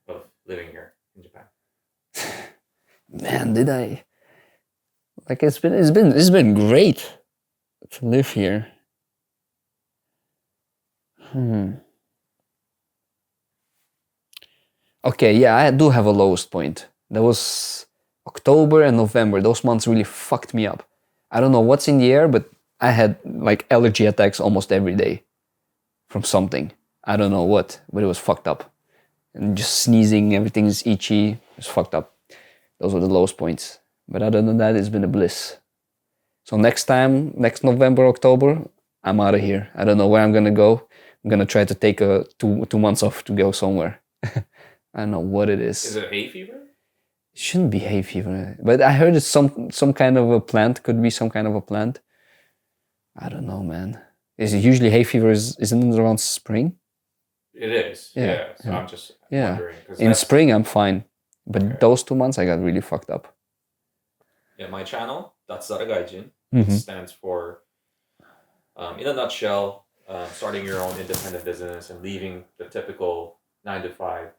of living here in Japan? Man, did I? Like it's been great to live here. Okay, yeah, I do have a lowest point. That was October and November. Those months really fucked me up. I don't know what's in the air, but I had like allergy attacks almost every day from something. I don't know what, but it was fucked up. And just sneezing, everything's itchy. It's fucked up. Those were the lowest points. But other than that, it's been a bliss. So next time, next November, October, I'm out of here. I don't know where I'm gonna go. I'm gonna try to take a two months off to go somewhere. I don't know what it is. Is it hay fever? It shouldn't be hay fever, but I heard it's some kind of a plant. Could be some kind of a plant. I don't know, man. Is it usually hay fever? Isn't it around spring? It is. Yeah. So I'm just wondering. In spring, I'm fine, but Okay. those 2 months I got really fucked up. Yeah, my channel, Datsusara Gaijin, Mhm. stands for, in a nutshell, starting your own independent business and leaving the typical 9 to 5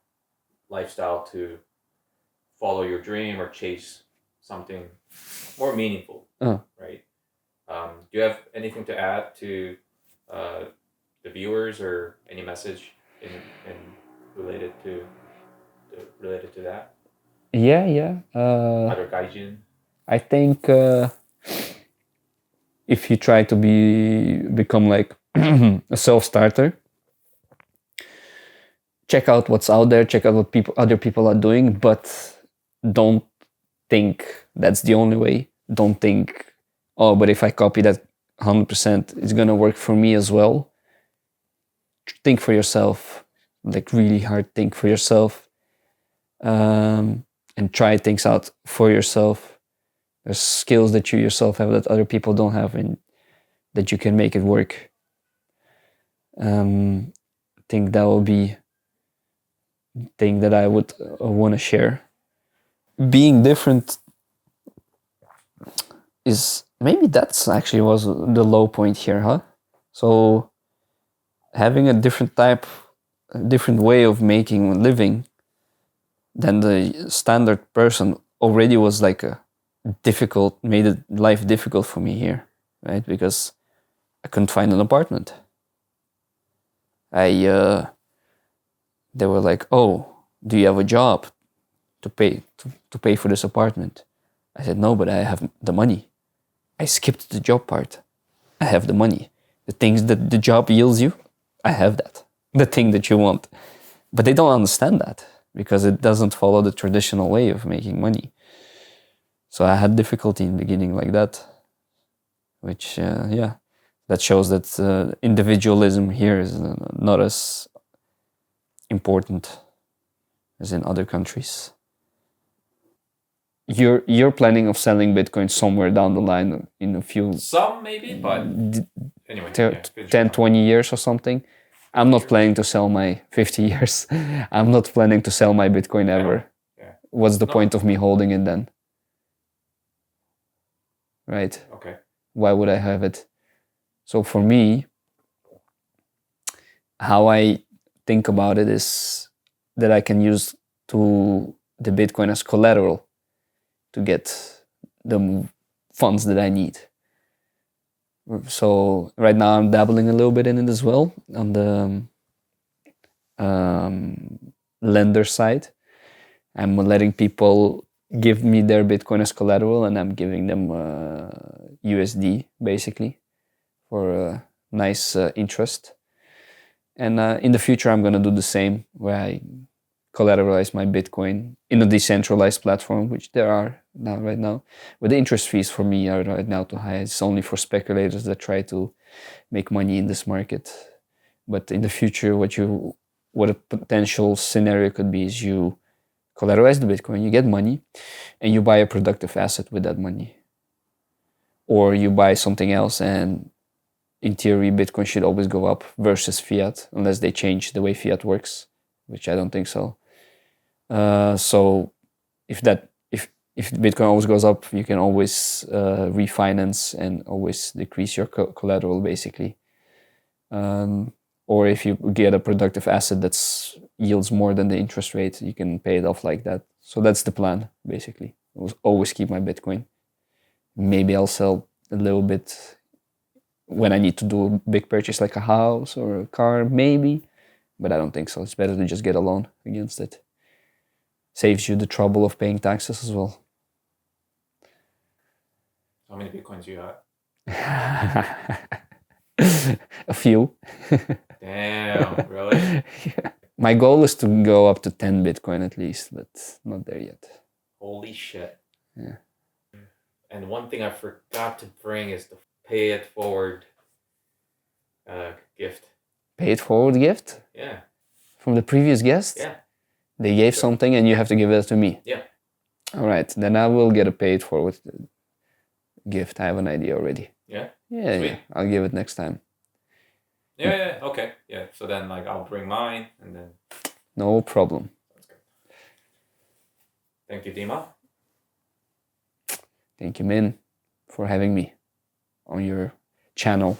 lifestyle to follow your dream or chase something more meaningful, right? Do you have anything to add to the viewers or any message in related to that? Yeah. Either gaijin. I think if you try to become like a self-starter, check out what's out there, check out what other people are doing, but don't think that's the only way. Don't think, oh, but if I copy that 100%, it's gonna work for me as well. Think for yourself, like really hard. Think for yourself, and try things out for yourself. There's skills that you yourself have that other people don't have, and that you can make it work. I think that will be thing that I would want to share. Being different is maybe that's actually was the low point here, huh? So having a different way of making a living than the standard person already was like made it life difficult for me here, right? Because I couldn't find an apartment. They were like, oh, do you have a job to pay for this apartment? I said, no, but I have the money. I skipped the job part. I have the money. The things that the job yields you, I have that. The thing that you want. But they don't understand that because it doesn't follow the traditional way of making money. So I had difficulty in the beginning like that, which, that shows that individualism here is not as important as in other countries. You're planning of selling Bitcoin somewhere down the line in a few... Some maybe, but anyway. 10, 20 years or something. I'm not planning to sell my 50 years. I'm not planning to sell my Bitcoin ever. Yeah. What's the point of me holding it then? Right? Okay. Why would I have it? So for me, how I think about it is that I can use the Bitcoin as collateral to get the funds that I need. So right now I'm dabbling a little bit in it as well on the lender side. I'm letting people give me their Bitcoin as collateral, and I'm giving them USD basically for a nice interest. And in the future, I'm gonna do the same, where I collateralize my Bitcoin in a decentralized platform, which there are right now. But the interest fees for me are right now too high. It's only for speculators that try to make money in this market. But in the future, what a potential scenario could be is you collateralize the Bitcoin, you get money, and you buy a productive asset with that money. Or you buy something else, and in theory, Bitcoin should always go up versus fiat, unless they change the way fiat works, which I don't think so. So if Bitcoin always goes up, you can always refinance and always decrease your collateral, basically. Or if you get a productive asset that yields more than the interest rate, you can pay it off like that. So that's the plan, basically. I always keep my Bitcoin. Maybe I'll sell a little bit when I need to do a big purchase like a house or a car, maybe. But I don't think so. It's better to just get a loan against it. Saves you the trouble of paying taxes as well. How many Bitcoins you got? A few. Damn, really? Yeah. My goal is to go up to 10 Bitcoin at least, but not there yet. Holy shit. Yeah. And one thing I forgot to bring is the pay it forward gift. Pay it forward gift? Yeah. From the previous guest? Yeah. They gave something and you have to give it to me? Yeah. All right, then I will get a pay it forward gift. I have an idea already. Yeah? Yeah, Sweet. yeah. I'll give it next time. Yeah, okay. Yeah, so then like I'll bring mine and then... No problem. That's good. Thank you, Dima. Thank you, Min, for having me on your channel.